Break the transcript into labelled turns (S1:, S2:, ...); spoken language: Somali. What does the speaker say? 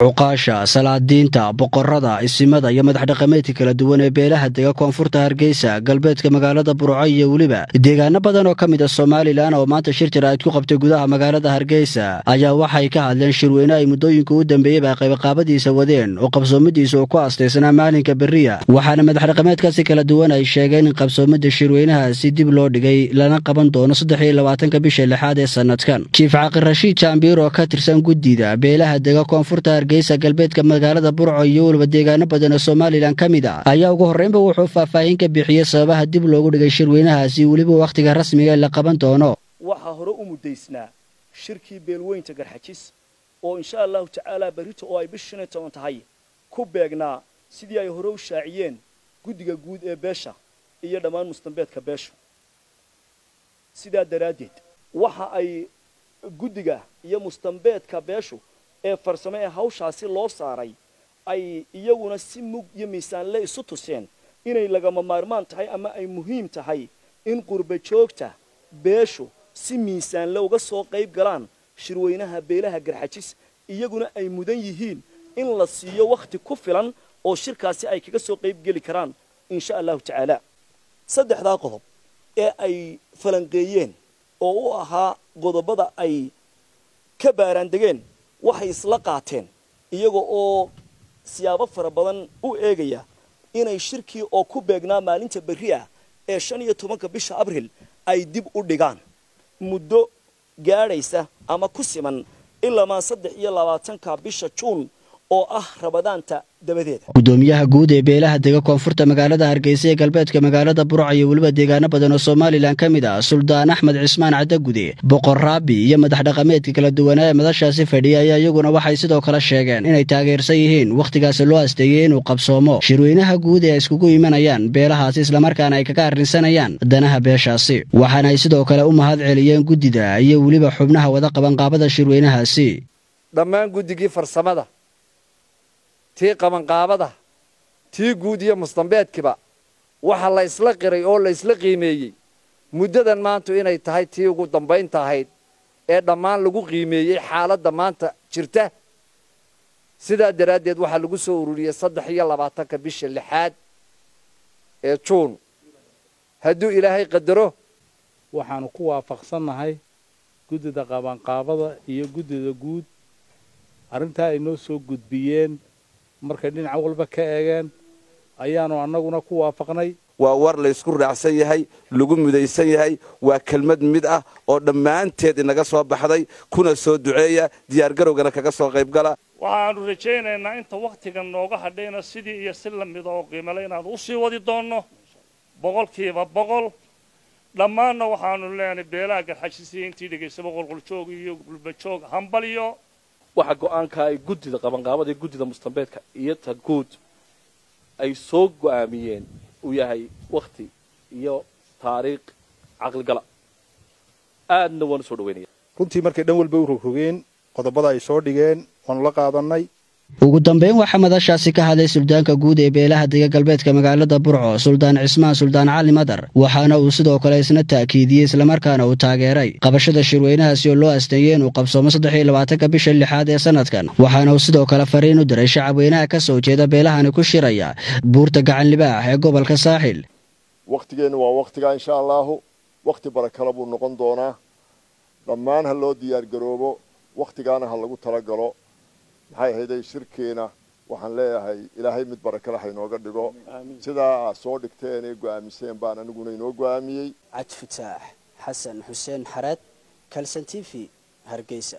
S1: عقاشة salaadiinta boqorada isimada iyo madax dhaqameedka kala duwan ee beelaha dega koonfurta Hargeysa galbeedka magaalada Burco iyo waliba deegaano badan oo kamid ah Soomaaliland oo maanta shir jiraad ku qabtay gudaha magaalada Hargeysa ayaa waxay ka hadleen shirweyne ay muddooyinka u dambeeyay qaybqaabadiisa wadeen oo qabsoomadiisa ku aastaysanaa maalinka bariya waxaana madax dhaqameedkaasi kala duwan ay sheegeen in qabsoomada shirweynahaasi dib loo dhigay lana qaban doono 23 bisha 6 ee sanadkan Chief Caaqil Rashid Jambir oo ka tirsan gudida beelaha dega koonfurta Hargeysa galbeedka magaalada Burco iyo waliba deegaano badan oo Soomaaliland kamid ah ayaa ugu horreynba wuxuu faahfaahin ka bixiyay sababaha dib loogu dhigay shirweynahaasi waliba waqtiga rasmiga la qaban doono
S2: waxa hore u mudaysnaa shirkii beelweynta garxajis oo insha Allah taala barito oo ay bishana toban tahay ku beegnaa sidii ay hore u shaaciyeen gudiga guud ee beesha iyo dhammaan mustambeedka beesha sida daraadeed waxa ay gudiga iyo mustambeedka beeshu ee farsamo ee hawshaasi loo saaray ay iyaguna si mug iyo miisaan la isu tuseen inay lagama maarmaan tahay ama ay muhiim tahay in qurba joogta beeshu si miisaan la uga soo qayb galaan shirweynaha beelaha garxajis iyaguna ay mudan yihiin in la siiyo waqti ku filan oo shirkaasi ay kaga soo qayb gali karaan insha Allah taala saddexda qodob ee ay falanqeeyeen oo u ahaa qodobada ay ka baaraan degeen waxay isla qaateen iyaga oo siyaabo fara badan u eegaya inay shirkii oo ku beegnaa maalinta bariya ee 15 bisha Abriil ay dib u dhigaan muddo gaadhaysa ama ku siman ilaa 23 bisha Juun oo ah Rabadaanta dabadeed
S1: gudoomiyaha guud ee beelaha dega koonfurta magaalada Hargeysa ee galbeedka magaalada Burco iyo waliba deegaano badan oo Soomaaliland kamid ah Suldaan Axmed Cismaan Cadagude Boqor Raabi iyo madax dhaqameedka kala duwan ee madashaasi fadhiyay ayaa iyaguna waxay sidoo kale sheegeen inay taageersan yihiin waqtigaas loo asteeyay inuu qabsoomo shirweynaha guud ee iskugu imanayaan beelahaasi isla markaana ay kaga arrinsanayaan danaha beeshaasi waxaana ay sidoo kale u mahad celiyeen gudida iyo waliba xubnaha wada qaban qaabada shirweynahaasi
S3: dhammaan gudigii farsamada tii qabanqaabada tii guud iyo mustambeedkiba waxa la isla qiray oo la isla qiimeeyay muddadan maanta inay tahay tii ugu dambeynta ahayd ee dhammaan lagu qiimeeyay xaaladda maanta jirta sidaa daraadeed waxa lagu soo ururiyay 23 bisha 6 ee Juun hadduu Ilaahay qadaro
S4: waxaanu ku waafaqsanahay gudida qabanqaabada iyo gudida guud arinta ay noo soo gudbiyeen markay dhinac walba ka eegeen ayaanu annaguna ku waafaqnay
S5: waa war la isku raacsan yahay lagu mudaysan yahay waa kelmad mid ah oo dhammaanteed inaga soo baxday kuna soo duceeya diyaar garowgana kaga soo qayb gala
S6: waxaanu rajaynaynaa inta waqtigan nooga hadhayna sidii iyo si la mid oo qiimo leh inaad u sii wadi doonno boqolkiiba boqol dhammaanna waxaanu leenahay beelaha garxajisiin intii dhageysa boqol joog iyo gulba joog hambaliyo
S7: waxa go'aanka ay gudida qabanqaabada gudida mustambeedka iyo ta guud ay soo go'aamiyeen uu yahay waqti iyo taariikh aqal gala aadna waan soo dhaweynaya
S8: runtii markay dhan walba u rogeen qodobada ay soo dhigeen waan la qaadanay
S1: ugu dambeyn waxa madashaasi ka hadlay suldaanka guud ee beelaha dega galbeedka magaalada Burco Suldaan Cismaan Suldaan Cali Madar waxaana uu sidoo kale isna taakiidiyay isla markaana uu taageeray qabashada shirweynahaasi oo loo asteeyay inuu qabsoomo 23 bisha 6 ee sanadkan waxaana uu sidoo kale fariin u diray shacabweynaha ka soo jeeda beelahani ku shiraya buurta gacan libaax ee gobolka Saaxil
S9: waqtigeena waa waqtiga insha Allah waqti barakala buu noqon doonaa dhammaan ha loo diyaar garoobo waqtigaana ha lagu tala galo maxay hayday shirkeena waxaan leeyahay Ilaahay mid barakala ha inooga dhigo sida soo dhigteen ee go'aamiseen baan aniguna inoo go'aamiyay
S1: Cabdi Fataax Xasan Xuseen Xarad Kalsan TV Hargeysa